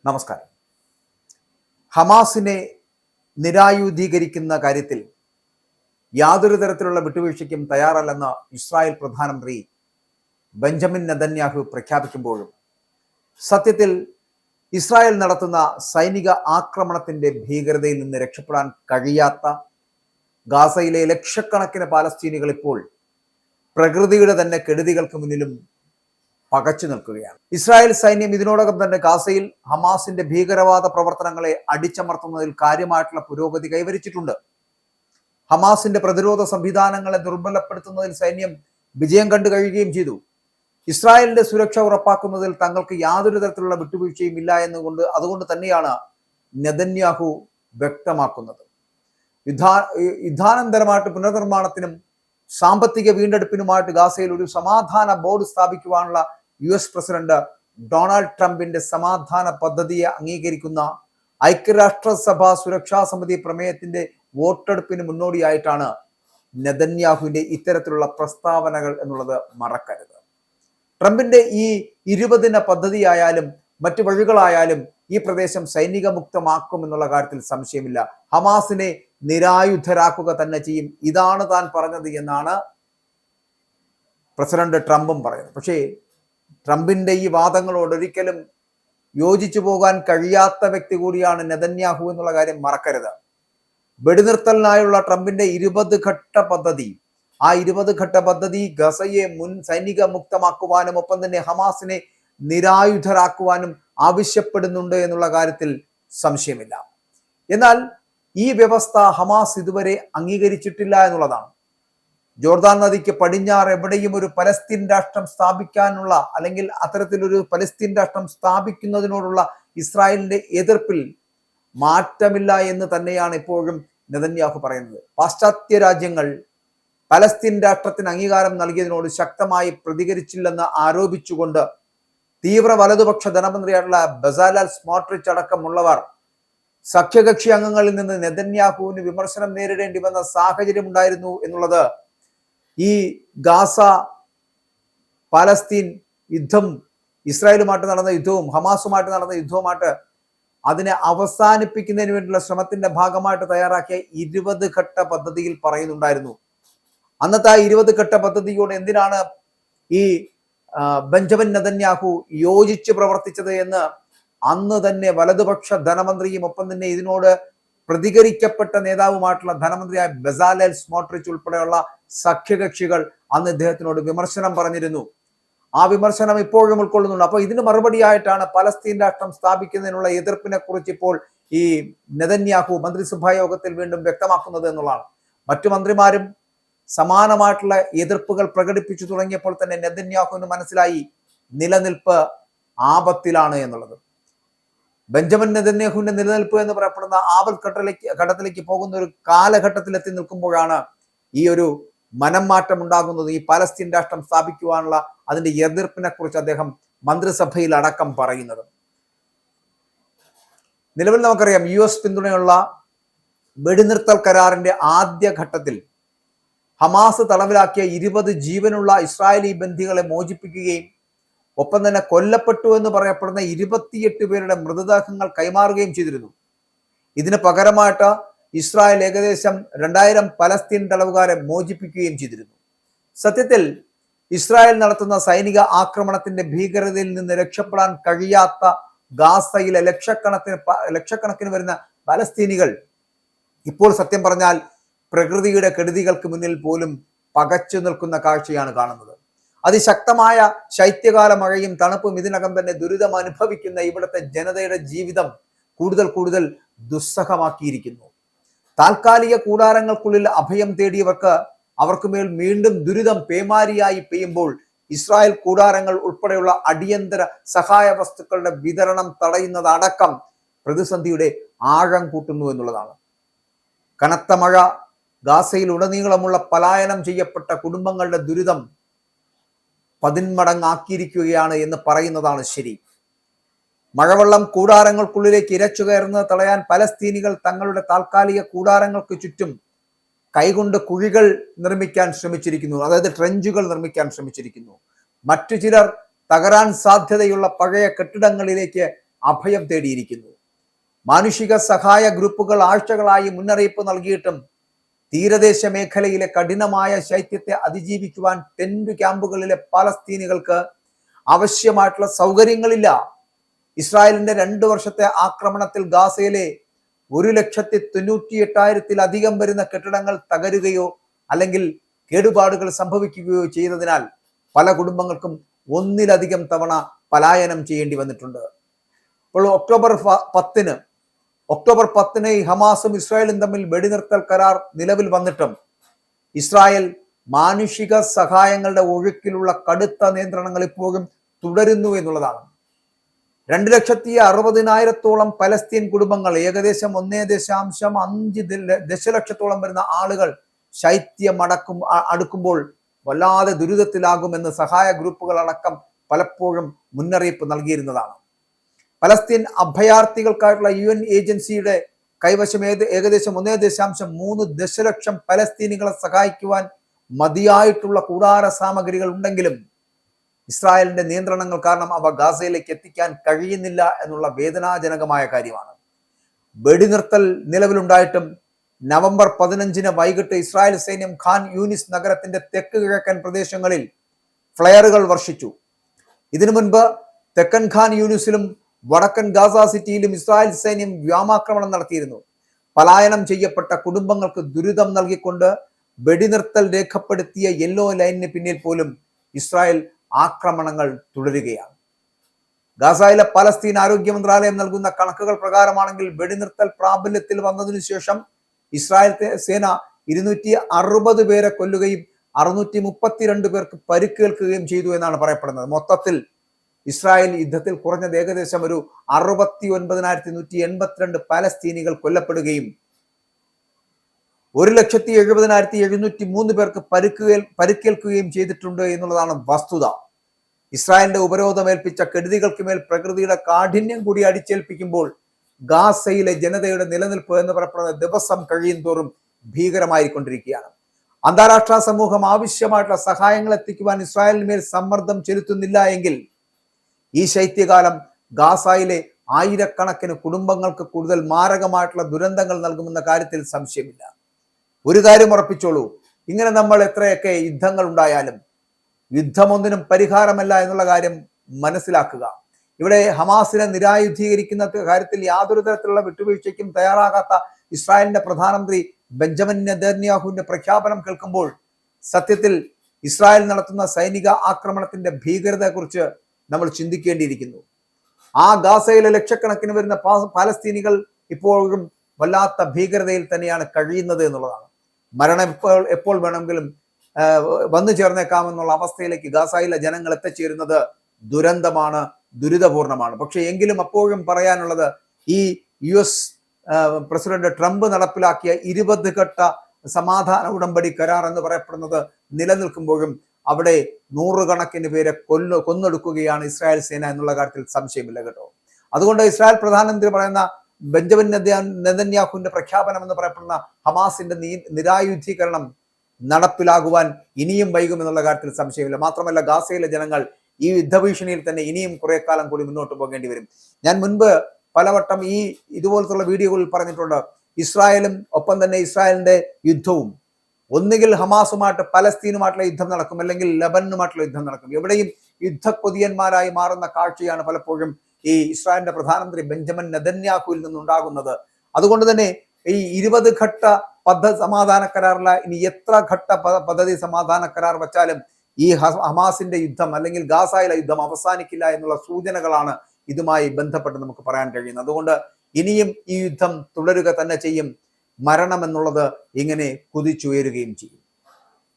നമസ്കാരം. ഹമാസിനെ നിരായുധീകരിക്കുന്ന കാര്യത്തിൽ യാതൊരു തരത്തിലുള്ള വിട്ടുവീഴ്ചയ്ക്കും തയ്യാറല്ലെന്ന് ഇസ്രായേൽ പ്രധാനമന്ത്രി ബെഞ്ചമിൻ നെതന്യാഹു പ്രഖ്യാപിക്കുമ്പോഴും സത്യത്തിൽ ഇസ്രായേൽ നടത്തുന്ന സൈനിക ആക്രമണത്തിന്റെ ഭീകരതയിൽ നിന്ന് രക്ഷപ്പെടാൻ കഴിയാത്ത ഗാസയിലെ ലക്ഷക്കണക്കിന് പാലസ്തീനികൾ ഇപ്പോൾ പ്രകൃതിയുടെ തന്നെ കെടുതികൾക്ക് മുന്നിലും പകച്ചു നിൽക്കുകയാണ്. ഇസ്രായേൽ സൈന്യം ഇതിനോടകം തന്നെ ഗാസയിൽ ഹമാസിന്റെ ഭീകരവാദ പ്രവർത്തനങ്ങളെ അടിച്ചമർത്തുന്നതിൽ കാര്യമായിട്ടുള്ള പുരോഗതി കൈവരിച്ചിട്ടുണ്ട്. ഹമാസിന്റെ പ്രതിരോധ സംവിധാനങ്ങളെ ദുർബലപ്പെടുത്തുന്നതിൽ സൈന്യം വിജയം കണ്ടു കഴിയുകയും ചെയ്തു. ഇസ്രായേലിന്റെ സുരക്ഷ ഉറപ്പാക്കുന്നതിൽ തങ്ങൾക്ക് യാതൊരു തരത്തിലുള്ള വിട്ടുവീഴ്ചയും ഇല്ല അതുകൊണ്ട് തന്നെയാണ് നെതന്യാഹു വ്യക്തമാക്കുന്നത്. യുദ്ധാനന്തരമായിട്ട് പുനർനിർമ്മാണത്തിനും സാമ്പത്തിക വീണ്ടെടുപ്പിനുമായിട്ട് ഗാസയിൽ ഒരു സമാധാന ബോർഡ് സ്ഥാപിക്കുവാനുള്ള US പ്രസിഡന്റ് ഡൊണാൾഡ് ട്രംപിന്റെ സമാധാന പദ്ധതിയെ അംഗീകരിക്കുന്ന ഐക്യരാഷ്ട്രസഭ സുരക്ഷാ സമിതി പ്രമേയത്തിന്റെ വോട്ടെടുപ്പിന് മുന്നോടിയായിട്ടാണ് നെതന്യാഹുവിന്റെ ഇത്തരത്തിലുള്ള പ്രസ്താവനകൾ എന്നുള്ളത് മറക്കരുത്. ട്രംപിന്റെ ഈ 20 പദ്ധതിയായാലും മറ്റു വഴികളായാലും ഈ പ്രദേശം സൈനിക മുക്തമാക്കുമെന്നുള്ള കാര്യത്തിൽ സംശയമില്ല. ഹമാസിനെ നിരായുധരാക്കുക തന്നെ ചെയ്യും. ഇതാണ് താൻ പറഞ്ഞത് എന്നാണ് പ്രസിഡന്റ് ട്രംപും പറയുന്നത്. പക്ഷേ ട്രംപിന്റെ ഈ വാദങ്ങളോട് ഒരിക്കലും യോജിച്ചു പോകാൻ കഴിയാത്ത വ്യക്തി കൂടിയാണ് നെതന്യാഹു എന്നുള്ള കാര്യം മറക്കരുത്. വെടിനിർത്തലിനായുള്ള ട്രംപിന്റെ 20 ഘട്ട പദ്ധതി, ആ 20 ഘട്ട പദ്ധതി ഗസയെ സൈനിക മുക്തമാക്കുവാനും ഒപ്പം തന്നെ ഹമാസിനെ നിരായുധരാക്കുവാനും ആവശ്യപ്പെടുന്നുണ്ട് എന്നുള്ള കാര്യത്തിൽ സംശയമില്ല. എന്നാൽ ഈ വ്യവസ്ഥ ഹമാസ് ഇതുവരെ അംഗീകരിച്ചിട്ടില്ല എന്നുള്ളതാണ്. ജോർദാൻ നദിക്ക് പടിഞ്ഞാറ് എവിടെയും ഒരു പലസ്തീൻ രാഷ്ട്രം സ്ഥാപിക്കാനുള്ള അല്ലെങ്കിൽ അത്തരത്തിലൊരു പലസ്തീൻ രാഷ്ട്രം സ്ഥാപിക്കുന്നതിനോടുള്ള ഇസ്രായേലിന്റെ എതിർപ്പിൽ മാറ്റമില്ല എന്ന് തന്നെയാണ് ഇപ്പോഴും നെതന്യാഹു പറയുന്നത്. പാശ്ചാത്യ രാജ്യങ്ങൾ പലസ്തീൻ രാഷ്ട്രത്തിന് അംഗീകാരം നൽകിയതിനോട് ശക്തമായി പ്രതികരിച്ചില്ലെന്ന് ആരോപിച്ചുകൊണ്ട് തീവ്ര വലതുപക്ഷ ധനമന്ത്രിയായിട്ടുള്ള ബസാലൽ സ്മോട്രിച്ച് അടക്കമുള്ളവർ സഖ്യകക്ഷി അംഗങ്ങളിൽ നിന്ന് നെതന്യാഹുവിന് വിമർശനം നേരിടേണ്ടി വന്ന സാഹചര്യം ഉണ്ടായിരുന്നു എന്നുള്ളത് ഈ ഗാസ പാലസ്തീൻ യുദ്ധം, ഇസ്രായേലുമായിട്ട് നടന്ന യുദ്ധവും ഹമാസുമായിട്ട് നടന്ന യുദ്ധവുമായിട്ട് അതിനെ അവസാനിപ്പിക്കുന്നതിന് വേണ്ടിയുള്ള ശ്രമത്തിന്റെ ഭാഗമായിട്ട് തയ്യാറാക്കിയ 20 ഘട്ട പദ്ധതിയിൽ പറയുന്നുണ്ടായിരുന്നു. അന്നത്തെ ആ 20 ഘട്ട പദ്ധതിയോട് എന്തിനാണ് ഈ ബെഞ്ചമിൻ നെതന്യാഹു യോജിച്ച് പ്രവർത്തിച്ചത് എന്ന് അന്ന് തന്നെ വലതുപക്ഷ ധനമന്ത്രിയും ഒപ്പം തന്നെ ഇതിനോട് പ്രതികരിക്കപ്പെട്ട നേതാവുമായിട്ടുള്ള ധനമന്ത്രിയായ ബസാലൽ സ്മോട്രിച്ച് ഉൾപ്പെടെയുള്ള സഖ്യകക്ഷികൾ അന്ന് ഇദ്ദേഹത്തിനോട് വിമർശനം പറഞ്ഞിരുന്നു. ആ വിമർശനം ഇപ്പോഴും ഉൾക്കൊള്ളുന്നുണ്ട്. അപ്പൊ ഇതിന് മറുപടിയായിട്ടാണ് പലസ്തീൻ രാഷ്ട്രം സ്ഥാപിക്കുന്നതിനുള്ള എതിർപ്പിനെ കുറിച്ച് ഇപ്പോൾ ഈ നെതന്യാഹു മന്ത്രിസഭാ യോഗത്തിൽ വീണ്ടും വ്യക്തമാക്കുന്നത് എന്നുള്ളതാണ്. മറ്റു മന്ത്രിമാരും സമാനമായിട്ടുള്ള എതിർപ്പുകൾ പ്രകടിപ്പിച്ചു തുടങ്ങിയപ്പോൾ തന്നെ നെതന്യാഹുവിന് മനസ്സിലായി നിലനിൽപ്പ് ആപത്തിലാണ് എന്നുള്ളത്. ബെഞ്ചമിൻ നെതന്യാഹുവിന്റെ നിലനിൽപ്പ് എന്ന് പറയപ്പെടുന്ന ഘട്ടത്തിലേക്ക് പോകുന്ന ഒരു കാലഘട്ടത്തിലെത്തി നിൽക്കുമ്പോഴാണ് ഈ ഒരു മനം മാറ്റം ഉണ്ടാകുന്നത്. ഈ പലസ്തീൻ രാഷ്ട്രം സ്ഥാപിക്കുവാനുള്ള അതിന്റെ എതിർപ്പിനെ കുറിച്ച് അദ്ദേഹം മന്ത്രിസഭയിൽ അടക്കം പറയുന്നത്. നിലവിൽ നമുക്കറിയാം US പിന്തുണയുള്ള വെടിനിർത്തൽ കരാറിന്റെ ആദ്യ ഘട്ടത്തിൽ ഹമാസ് തടവിലാക്കിയ 20 ജീവനുള്ള ഇസ്രായേലി ബന്ദികളെ മോചിപ്പിക്കുകയും ഒപ്പം തന്നെ കൊല്ലപ്പെട്ടു എന്ന് പറയപ്പെടുന്ന 28 പേരുടെ മൃതദേഹങ്ങൾ കൈമാറുകയും ചെയ്തിരുന്നു. ഇതിന് പകരമായിട്ട് ഇസ്രായേൽ ഏകദേശം 2000 പലസ്തീൻ തടവുകാരെ മോചിപ്പിക്കുകയും ചെയ്തിരുന്നു. സത്യത്തിൽ ഇസ്രായേൽ നടത്തുന്ന സൈനിക ആക്രമണത്തിന്റെ ഭീകരതയിൽ നിന്ന് രക്ഷപ്പെടാൻ കഴിയാത്ത ഗാസയിലെ ലക്ഷക്കണക്കിന് വരുന്ന പലസ്തീനികൾ ഇപ്പോൾ സത്യം പറഞ്ഞാൽ പ്രകൃതിയുടെ കെടുതികൾക്ക് മുന്നിൽ പോലും പകച്ചു നിൽക്കുന്ന കാഴ്ചയാണ് കാണുന്നത്. അതിശക്തമായ ശൈത്യകാല മഴയും തണുപ്പും ഇതിനകം തന്നെ ദുരിതം അനുഭവിക്കുന്ന ഇവിടുത്തെ ജനതയുടെ ജീവിതം കൂടുതൽ ദുസ്സഹമാക്കിയിരിക്കുന്നു. താൽക്കാലിക കൂടാരങ്ങൾക്കുള്ളിൽ അഭയം തേടിയവർക്ക് അവർക്കുമേൽ വീണ്ടും ദുരിതം പേമാരിയായി പെയ്യുമ്പോൾ ഇസ്രായേൽ കൂടാരങ്ങൾ ഉൾപ്പെടെയുള്ള അടിയന്തര സഹായ വസ്തുക്കളുടെ വിതരണം തടയുന്നതടക്കം പ്രതിസന്ധിയുടെ ആഴം കൂട്ടുന്നു എന്നുള്ളതാണ്. കനത്ത മഴ ഗാസയിൽ ഉടനീളമുള്ള പലായനം ചെയ്യപ്പെട്ട കുടുംബങ്ങളുടെ ദുരിതം 10 മടങ്ങാക്കിയിരിക്കുകയാണ് എന്ന് പറയുന്നതാണ് ശരി. മഴവെള്ളം കൂടാരങ്ങൾക്കുള്ളിലേക്ക് ഇരച്ചു കയറുന്നത് തടയാൻ പലസ്തീനികൾ തങ്ങളുടെ താൽക്കാലിക കൂടാരങ്ങൾക്ക് ചുറ്റും കൈകൊണ്ട് കുഴികൾ നിർമ്മിക്കാൻ ശ്രമിച്ചിരിക്കുന്നു, അതായത് ട്രെഞ്ചുകൾ നിർമ്മിക്കാൻ ശ്രമിച്ചിരിക്കുന്നു. മറ്റു ചിലർ തകരാൻ സാധ്യതയുള്ള പഴയ കെട്ടിടങ്ങളിലേക്ക് അഭയം തേടിയിരിക്കുന്നു. മാനുഷിക സഹായ ഗ്രൂപ്പുകൾ ആഴ്ചകളായി മുന്നറിയിപ്പ് നൽകിയിട്ടും തീരദേശ മേഖലയിലെ കഠിനമായ ശൈത്യത്തെ അതിജീവിക്കുവാൻ ടെന്റ് ക്യാമ്പുകളിലെ പലസ്തീനികൾക്ക് ആവശ്യമായിട്ടുള്ള സൗകര്യങ്ങളില്ല. ഇസ്രായേലിന്റെ 2 വർഷത്തെ ആക്രമണത്തിൽ ഗാസയിലെ 1,98,000-ത്തിലധികം വരുന്ന കെട്ടിടങ്ങൾ തകരുകയോ അല്ലെങ്കിൽ കേടുപാടുകൾ സംഭവിക്കുകയോ ചെയ്തതിനാൽ പല കുടുംബങ്ങൾക്കും ഒന്നിലധികം തവണ പലായനം ചെയ്യേണ്ടി വന്നിട്ടുണ്ട്. ഇപ്പോൾ ഒക്ടോബർ 10 ഹമാസും ഇസ്രായേലും തമ്മിൽ വെടിനിർത്തൽ കരാർ നിലവിൽ വന്നിട്ടും ഇസ്രായേൽ മാനുഷിക സഹായങ്ങളുടെ ഒഴുക്കിലുള്ള കടുത്ത നിയന്ത്രണങ്ങൾ ഇപ്പോഴും തുടരുന്നു എന്നുള്ളതാണ്. 2,60,000-ത്തോളം പലസ്തീൻ കുടുംബങ്ങൾ, ഏകദേശം 1.5 ദശലക്ഷത്തോളം വരുന്ന ആളുകൾ ശൈത്യം അടുക്കുമ്പോൾ വല്ലാതെ ദുരിതത്തിലാകുമെന്ന് സഹായ ഗ്രൂപ്പുകൾ അടക്കം പലപ്പോഴും മുന്നറിയിപ്പ് നൽകിയിരുന്നതാണ്. പലസ്തീൻ അഭയാർത്ഥികൾക്കായിട്ടുള്ള UN ഏജൻസിയുടെ കൈവശം ഏകദേശം 1.3 ദശലക്ഷം പലസ്തീനികളെ സഹായിക്കുവാൻ മതിയായിട്ടുള്ള കൂടാര സാമഗ്രികൾ ഉണ്ടെങ്കിലും ഇസ്രായേലിന്റെ നിയന്ത്രണങ്ങൾ കാരണം അവ ഗാസയിലേക്ക് എത്തിക്കാൻ കഴിയുന്നില്ല എന്നുള്ള വേദനാജനകമായ കാര്യമാണ്. വെടിനിർത്തൽ നിലവിലുണ്ടായിട്ടും നവംബർ 15 വൈകിട്ട് ഇസ്രായേൽ സൈന്യം ഖാൻ യൂനിസ് നഗരത്തിന്റെ തെക്ക് കിഴക്കൻ പ്രദേശങ്ങളിൽ ഫ്ലയറുകൾ വർഷിച്ചു. ഇതിനു മുൻപ് തെക്കൻ ഖാൻ യൂനിസിലും വടക്കൻ ഗാസ സിറ്റിയിലും ഇസ്രായേൽ സൈന്യം വ്യോമാക്രമണം നടത്തിയിരുന്നു. പലായനം ചെയ്യപ്പെട്ട കുടുംബങ്ങൾക്ക് ദുരിതം നൽകിക്കൊണ്ട് വെടിനിർത്തൽ രേഖപ്പെടുത്തിയ യെല്ലോ ലൈനിന് പിന്നിൽ പോലും ഇസ്രായേൽ ആക്രമണങ്ങൾ തുടരുകയാണ്. ഗാസയിലെ പലസ്തീൻ ആരോഗ്യ മന്ത്രാലയം നൽകുന്ന കണക്കുകൾ പ്രകാരമാണെങ്കിൽ വെടിനിർത്തൽ പ്രാബല്യത്തിൽ വന്നതിനു ശേഷം ഇസ്രായേൽ സേന 260 പേരെ കൊല്ലുകയും 632 പേർക്ക് പരിക്കേൽക്കുകയും ചെയ്തു എന്നാണ് പറയപ്പെടുന്നത്. മൊത്തത്തിൽ ഇസ്രായേൽ യുദ്ധത്തിൽ കുറഞ്ഞത് ഏകദേശം ഒരു 69,182 പലസ്തീനികൾ കൊല്ലപ്പെടുകയും 1,70,703 പേർക്ക് പരിക്കേൽക്കുകയും ചെയ്തിട്ടുണ്ട് എന്നുള്ളതാണ് വസ്തുത. ഇസ്രായേലിന്റെ ഉപരോധമേൽപ്പിച്ച കെടുതികൾക്ക് മേൽ പ്രകൃതിയുടെ കാഠിന്യം കൂടി അടിച്ചേൽപ്പിക്കുമ്പോൾ ഗാസയിലെ ജനതയുടെ നിലനിൽപ്പ് എന്ന് പറയപ്പെടുന്നത് ദിവസം കഴിയും തോറും ഭീകരമായിക്കൊണ്ടിരിക്കുകയാണ്. അന്താരാഷ്ട്ര സമൂഹം ആവശ്യമായിട്ടുള്ള സഹായങ്ങൾ എത്തിക്കുവാൻ ഇസ്രായേലിന് മേൽ സമ്മർദ്ദം ചെലുത്തുന്നില്ല എങ്കിൽ ഈ ശൈത്യകാലം ഗാസയിലെ ആയിരക്കണക്കിന് കുടുംബങ്ങൾക്ക് കൂടുതൽ മാരകമായിട്ടുള്ള ദുരന്തങ്ങൾ നൽകുമെന്ന കാര്യത്തിൽ സംശയമില്ല. ഒരു കാര്യം ഉറപ്പിച്ചോളൂ, ഇങ്ങനെ നമ്മൾ എത്രയൊക്കെ യുദ്ധങ്ങൾ ഉണ്ടായാലും യുദ്ധമൊന്നിനും പരിഹാരമല്ല എന്നുള്ള കാര്യം മനസ്സിലാക്കുക. ഇവിടെ ഹമാസിനെ നിരായുധീകരിക്കുന്ന കാര്യത്തിൽ യാതൊരു തരത്തിലുള്ള വിട്ടുവീഴ്ചയ്ക്കും തയ്യാറാകാത്ത ഇസ്രായേലിന്റെ പ്രധാനമന്ത്രി ബെഞ്ചമിൻ നെതന്യാഹുവിന്റെ പ്രഖ്യാപനം കേൾക്കുമ്പോൾ സത്യത്തിൽ ഇസ്രായേൽ നടത്തുന്ന സൈനിക ആക്രമണത്തിന്റെ ഭീകരതയെക്കുറിച്ച് നമ്മൾ ചിന്തിക്കേണ്ടിയിരിക്കുന്നു. ആ ഗാസയിലെ ലക്ഷക്കണക്കിന് വരുന്ന പാലസ്തീനികൾ ഇപ്പോഴും വല്ലാത്ത ഭീകരതയിൽ തന്നെയാണ് കഴിയുന്നത് എന്നുള്ളതാണ്. മരണം എപ്പോൾ വേണമെങ്കിലും വന്നു ചേർന്നേക്കാമെന്നുള്ള അവസ്ഥയിലേക്ക് ഗാസയിലെ ജനങ്ങൾ എത്തിച്ചേരുന്നത് ദുരന്തമാണ്, ദുരിതപൂർണമാണ്. പക്ഷെ എങ്കിലും അപ്പോഴും പറയാനുള്ളത്, ഈ US പ്രസിഡന്റ് ട്രംപ് നടപ്പിലാക്കിയ 20 ഘട്ട സമാധാന ഉടമ്പടി കരാർ എന്ന് പറയപ്പെടുന്നത് നിലനിൽക്കുമ്പോഴും അവിടെ 100 കണക്കിന് പേരെ കൊന്നൊടുക്കുകയാണ് ഇസ്രായേൽ സേന എന്നുള്ള കാര്യത്തിൽ സംശയമില്ല കേട്ടോ. അതുകൊണ്ട് ഇസ്രായേൽ പ്രധാനമന്ത്രി പറയുന്ന ബെഞ്ചമിൻ നെതന്യാഹുവിന്റെ പ്രഖ്യാപനം എന്ന് പറയപ്പെടുന്ന ഹമാസിന്റെ നിരായുധീകരണം നടപ്പിലാകുവാൻ ഇനിയും വൈകുമെന്നുള്ള കാര്യത്തിൽ സംശയമില്ല. മാത്രമല്ല ഗാസയിലെ ജനങ്ങൾ ഈ യുദ്ധഭീഷണിയിൽ തന്നെ ഇനിയും കുറെ കാലം കൂടി മുന്നോട്ട് പോകേണ്ടി വരും. ഞാൻ മുൻപ് പലവട്ടം ഇതുപോലത്തുള്ള വീഡിയോകളിൽ പറഞ്ഞിട്ടുണ്ട്, ഇസ്രായേലും ഒപ്പം തന്നെ ഇസ്രായേലിന്റെ യുദ്ധവും ഒന്നുകിൽ ഹമാസുമായിട്ട് പലസ്തീനുമായിട്ടുള്ള യുദ്ധം നടക്കും, അല്ലെങ്കിൽ ലബനുമായിട്ടുള്ള യുദ്ധം നടക്കും. എവിടെയും യുദ്ധക്കൊതിയന്മാരായി മാറുന്ന കാഴ്ചയാണ് പലപ്പോഴും ഈ ഇസ്രായേലിന്റെ പ്രധാനമന്ത്രി ബെഞ്ചമിൻ നെതന്യാഹുവിൽ നിന്നുണ്ടാകുന്നത്. അതുകൊണ്ട് തന്നെ ഈ 20 ഘട്ട സമാധാന കരാറില ഇനി എത്ര ഘട്ട പദ്ധതി സമാധാന കരാർ വച്ചാലും ഈ ഹമാസിന്റെ യുദ്ധം അല്ലെങ്കിൽ ഗാസയിലെ യുദ്ധം അവസാനിക്കില്ല എന്നുള്ള സൂചനകളാണ് ഇതുമായി ബന്ധപ്പെട്ട് നമുക്ക് പറയാൻ കഴിയുന്നത്. അതുകൊണ്ട് ഇനിയും ഈ യുദ്ധം തുടരുക തന്നെ ചെയ്യും. മരണം എന്നുള്ളത് ഇങ്ങനെ കുതിച്ചുയരുകയും ചെയ്യും.